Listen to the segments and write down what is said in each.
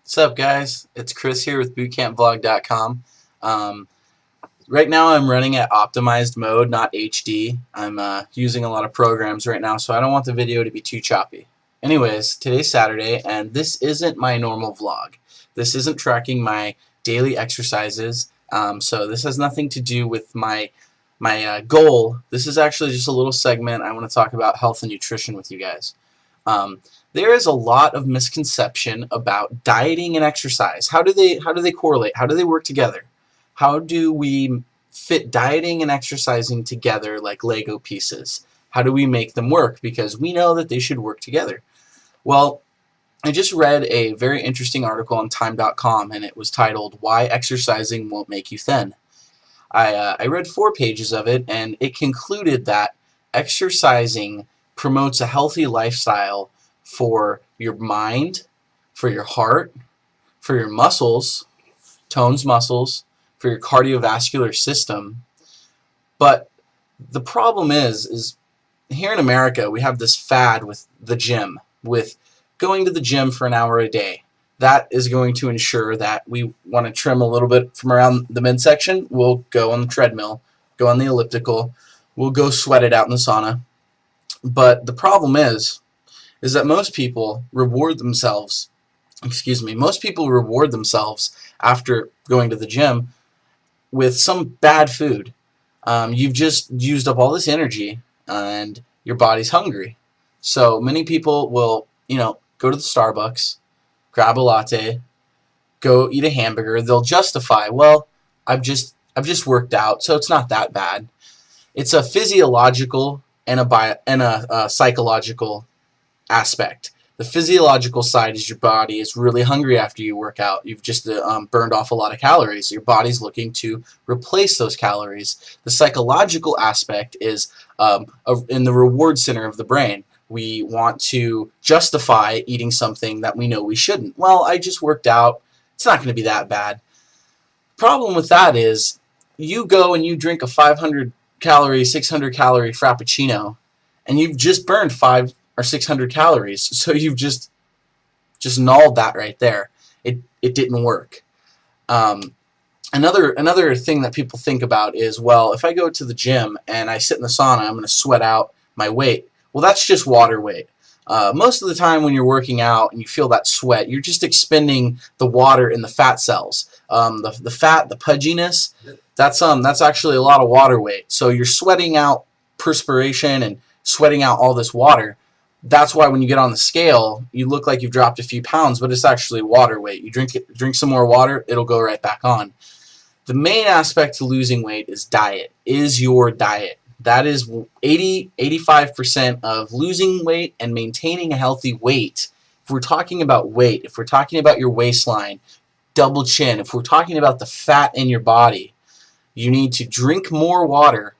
What's up, guys? It's Chris here with bootcampvlog.com. Right now I'm running at optimized mode, not HD. I'm using a lot of programs right now, so I don't want the video to be too choppy. Anyways, today's Saturday, and this isn't my normal vlog. This isn't tracking my daily exercises, so this has nothing to do with my goal. This is actually just a little segment. I want to talk about health and nutrition with you guys. There is a lot of misconception about dieting and exercise. How do they correlate? How do they work together? How do we fit dieting and exercising together like Lego pieces? How do we make them work? Because we know that they should work together. Well, I just read a very interesting article on time.com, and it was titled "Why Exercising Won't Make You Thin." I read 4 pages of it, and it concluded that exercising promotes a healthy lifestyle for your mind, for your heart, for your muscles, tones muscles, for your cardiovascular system. But the problem is here in America we have this fad with the gym, with going to the gym for an hour a day. That is going to ensure that we want to trim a little bit from around the midsection. We'll go on the treadmill, go on the elliptical, we'll go sweat it out in the sauna. But the problem is that most people reward themselves after going to the gym with some bad food. You've just used up all this energy and your body's hungry. So many people will, go to the Starbucks, grab a latte, go eat a hamburger. They'll justify, well, I've just worked out, so it's not that bad. It's a physiological and a psychological aspect. The physiological side is your body is really hungry after you work out. You've just burned off a lot of calories. Your body's looking to replace those calories. The psychological aspect is in the reward center of the brain. We want to justify eating something that we know we shouldn't. Well, I just worked out. It's not going to be that bad. Problem with that is you go and you drink a 500 calorie, 600 calorie frappuccino, and you've just burned 500 or 600 calories. So you've just nulled that right there. It didn't work. Another thing that people think about is, well, if I go to the gym and I sit in the sauna, I'm going to sweat out my weight. Well, that's just water weight. Most of the time when you're working out and you feel that sweat, you're just expending the water in the fat cells. The fat, the pudginess, that's actually a lot of water weight. So you're sweating out perspiration and sweating out all this water. That's why when you get on the scale, you look like you've dropped a few pounds, but it's actually water weight. You drink some more water, it'll go right back on. The main aspect to losing weight is diet. Is your diet. That is 85% of losing weight and maintaining a healthy weight. If we're talking about weight, if we're talking about your waistline, double chin, if we're talking about the fat in your body, you need to drink more water.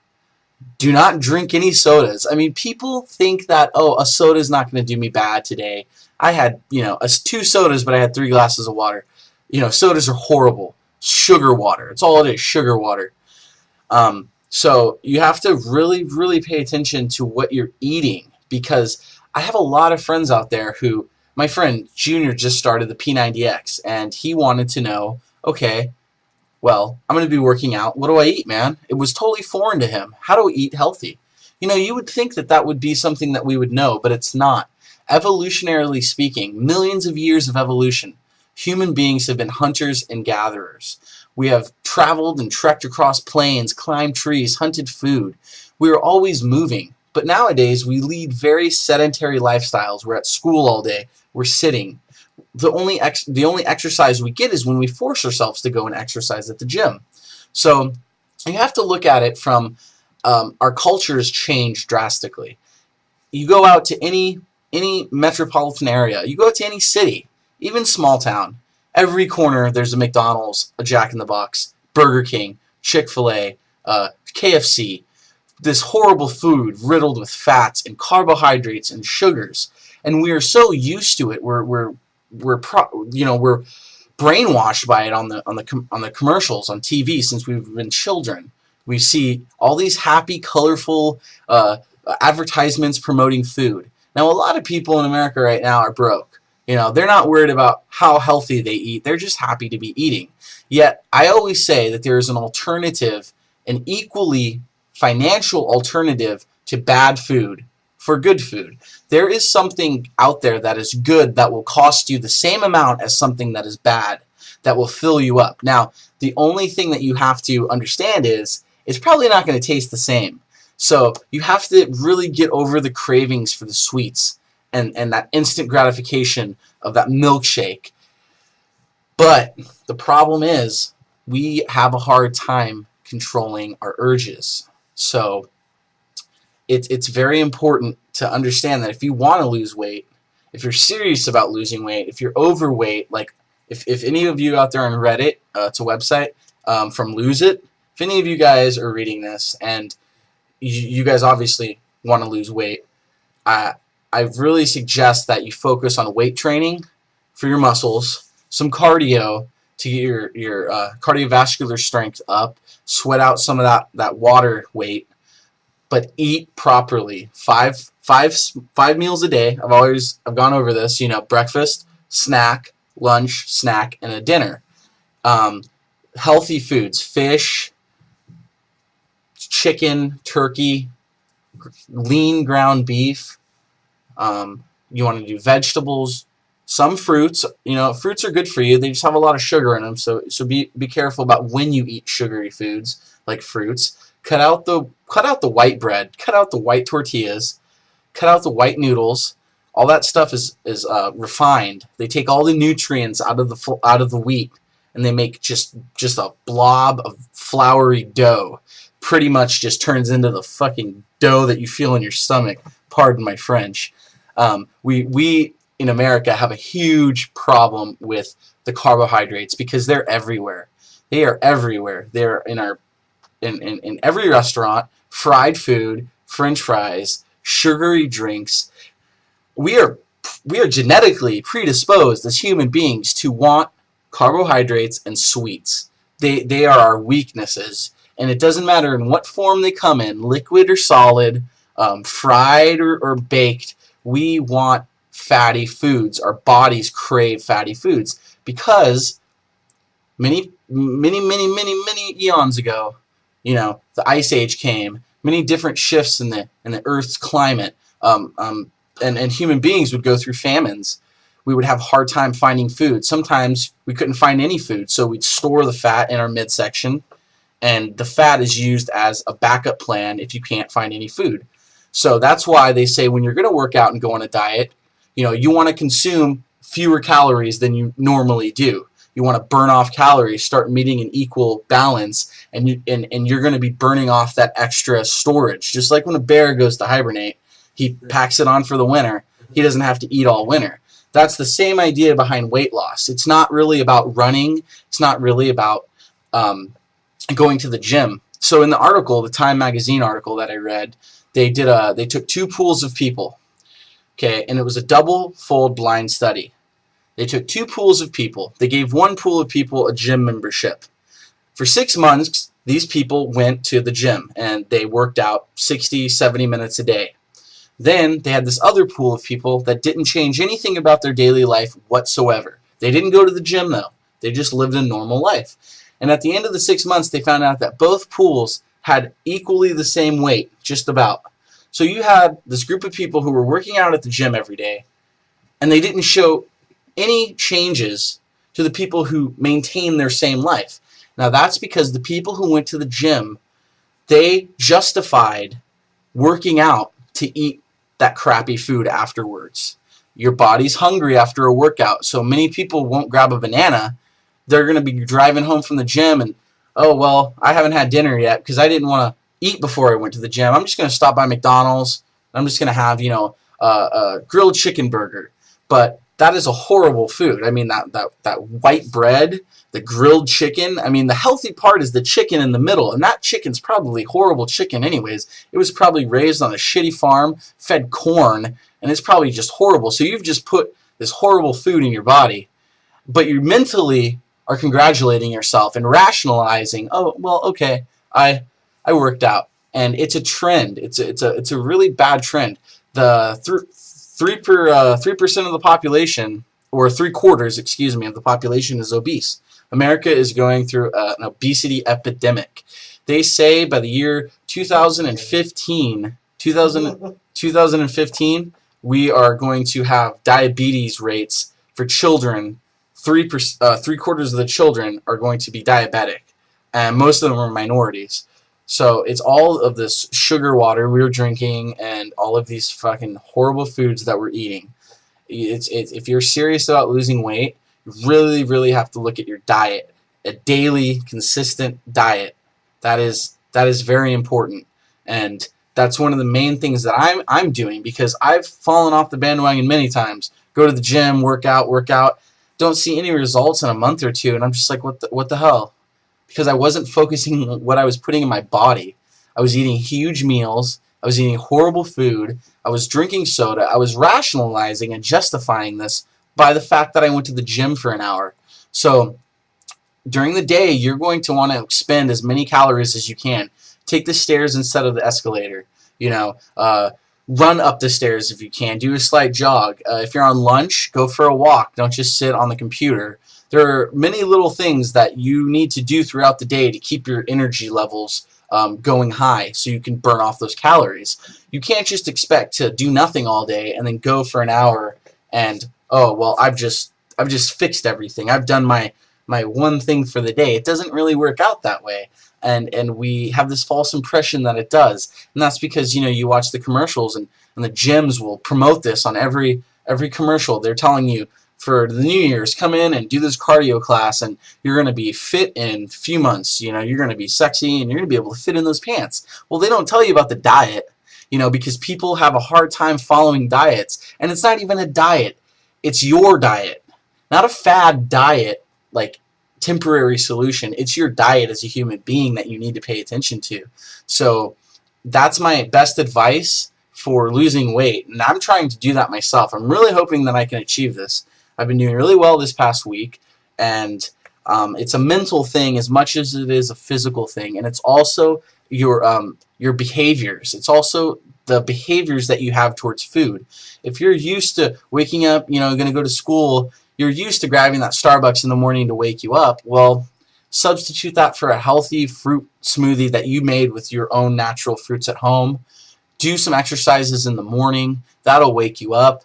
Do not drink any sodas. I mean, people think that, oh, a soda is not going to do me bad today. I had, 2 sodas, but I had 3 glasses of water. Sodas are horrible. Sugar water. It's all it is, sugar water. So you have to really, really pay attention to what you're eating, because I have a lot of friends out there who, my friend Junior just started the P90X, and he wanted to know, okay, well, I'm going to be working out. What do I eat, man? It was totally foreign to him. How do I eat healthy? You would think that would be something that we would know, but it's not. Evolutionarily speaking, millions of years of evolution, human beings have been hunters and gatherers. We have traveled and trekked across plains, climbed trees, hunted food. We are always moving. But nowadays, we lead very sedentary lifestyles. We're at school all day. We're sitting. The only exercise we get is when we force ourselves to go and exercise at the gym. So you have to look at it from our culture has changed drastically. You go out to any metropolitan area. You go out to any city, even small town. Every corner there's a McDonald's, a Jack in the Box, Burger King, Chick-fil-A, KFC. This horrible food riddled with fats and carbohydrates and sugars, and we are so used to it. We're brainwashed by it on the commercials on TV since we've been children. We see all these happy, colorful advertisements promoting food. Now, a lot of people in America right now are broke. You know, they're not worried about how healthy they eat. They're just happy to be eating. Yet, I always say that there is an alternative, an equally financial alternative to bad food for good food. There is something out there that is good that will cost you the same amount as something that is bad, that will fill you up. Now, the only thing that you have to understand is it's probably not going to taste the same. So you have to really get over the cravings for the sweets and that instant gratification of that milkshake. But the problem is we have a hard time controlling our urges. So it's very important to understand that if you want to lose weight, if you're serious about losing weight, if you're overweight, like if any of you out there on Reddit, it's a website from Lose It, if any of you guys are reading this and you guys obviously want to lose weight, I really suggest that you focus on weight training for your muscles, some cardio to get your cardiovascular strength up, sweat out some of that water weight, but eat properly. Five meals a day. I've gone over this. You know, breakfast, snack, lunch, snack, and a dinner. Healthy foods: fish, chicken, turkey, lean ground beef. You want to do vegetables, some fruits. You know, fruits are good for you. They just have a lot of sugar in them, so be careful about when you eat sugary foods like fruits. Cut out the white bread. Cut out the white tortillas. Cut out the white noodles. All that stuff is refined. They take all the nutrients out of the wheat, and they make just a blob of floury dough. Pretty much just turns into the fucking dough that you feel in your stomach. Pardon my French. We in America have a huge problem with the carbohydrates because they're everywhere. They are everywhere. They're in every restaurant. Fried food, French fries, sugary drinks. We are genetically predisposed as human beings to want carbohydrates and sweets. They are our weaknesses. And it doesn't matter in what form they come in, liquid or solid, fried or baked, we want fatty foods. Our bodies crave fatty foods because many eons ago, you know, the Ice Age came, many different shifts in the Earth's climate, and human beings would go through famines. We would have a hard time finding food. Sometimes we couldn't find any food, so we'd store the fat in our midsection, and the fat is used as a backup plan if you can't find any food. So that's why they say when you're going to work out and go on a diet, you know, you want to consume fewer calories than you normally do. You want to burn off calories, start meeting an equal balance, and you're going to be burning off that extra storage. Just like when a bear goes to hibernate, he packs it on for the winter. He doesn't have to eat all winter. That's the same idea behind weight loss. It's not really about running. It's not really about going to the gym. So in the article, the Time magazine article that I read, they took two pools of people, okay, and it was a double-fold blind study. They took two pools of people. They gave one pool of people a gym membership. For 6 months, these people went to the gym and they worked out 60, 70 minutes a day. Then they had this other pool of people that didn't change anything about their daily life whatsoever. They didn't go to the gym though. They just lived a normal life. And at the end of the 6 months, they found out that both pools had equally the same weight, just about. So you had this group of people who were working out at the gym every day, and they didn't show any changes to the people who maintained their same life. Now that's because the people who went to the gym, they justified working out to eat that crappy food afterwards. Your body's hungry after a workout, so many people won't grab a banana. They're going to be driving home from the gym and, oh, well, I haven't had dinner yet because I didn't want to eat before I went to the gym. I'm just going to stop by McDonald's. I'm just going to have, you know, a grilled chicken burger. But that is a horrible food. I mean, that white bread, the grilled chicken. I mean, the healthy part is the chicken in the middle, and that chicken's probably horrible chicken anyways. It was probably raised on a shitty farm, fed corn, and it's probably just horrible. So you've just put this horrible food in your body, but you mentally are congratulating yourself and rationalizing, oh, well, okay, I worked out. And it's a trend. It's a really bad trend. The 3% of the population or 3/4, excuse me, of the population is obese. America is going through an obesity epidemic. They say by the year 2015, we are going to have diabetes rates for children. 3/4 of the children are going to be diabetic, and most of them are minorities. So it's all of this sugar water we're drinking and all of these fucking horrible foods that we're eating. If you're serious about losing weight, you really, really have to look at your diet. A daily, consistent diet. That is very important, and that's one of the main things that I'm doing, because I've fallen off the bandwagon many times. Go to the gym, work out, don't see any results in a month or two, and I'm just like, what the hell? Because I wasn't focusing on what I was putting in my body. I was eating huge meals. I was eating horrible food. I was drinking soda. I was rationalizing and justifying this by the fact that I went to the gym for an hour. So during the day, you're going to want to expend as many calories as you can. Take the stairs instead of the escalator. Run up the stairs if you can. Do a slight jog. If you're on lunch, go for a walk. Don't just sit on the computer. There are many little things that you need to do throughout the day to keep your energy levels going high, so you can burn off those calories. You can't just expect to do nothing all day and then go for an hour and, oh well, I've just fixed everything. I've done my one thing for the day. It doesn't really work out that way. And we have this false impression that it does. And that's because, you watch the commercials, and the gyms will promote this on every commercial. They're telling you, for the New Year's, come in and do this cardio class, and you're going to be fit in a few months. You're going to be sexy, and you're going to be able to fit in those pants. Well, they don't tell you about the diet, because people have a hard time following diets. And it's not even a diet. It's your diet. Not a fad diet, like temporary solution. It's your diet as a human being that you need to pay attention to. So that's my best advice for losing weight, and I'm trying to do that myself. I'm really hoping that I can achieve this. I've been doing really well this past week, and it's a mental thing as much as it is a physical thing, and it's also your behaviors. It's also the behaviors that you have towards food. If you're used to waking up, going to go to school, you're used to grabbing that Starbucks in the morning to wake you up. Well, substitute that for a healthy fruit smoothie that you made with your own natural fruits at home. Do some exercises in the morning. That'll wake you up.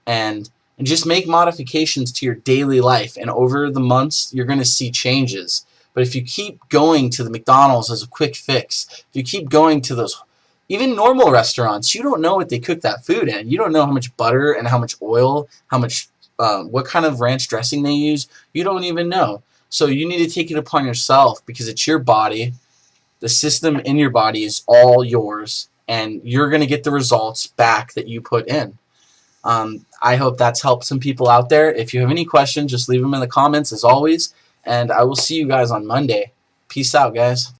And just make modifications to your daily life. And over the months, you're going to see changes. But if you keep going to the McDonald's as a quick fix, if you keep going to those even normal restaurants, you don't know what they cook that food in. You don't know how much butter and how much oil, what kind of ranch dressing they use. You don't even know. So you need to take it upon yourself, because it's your body. The system in your body is all yours, and you're going to get the results back that you put in. I hope that's helped some people out there. If you have any questions, just leave them in the comments as always, and I will see you guys on Monday. Peace out, guys.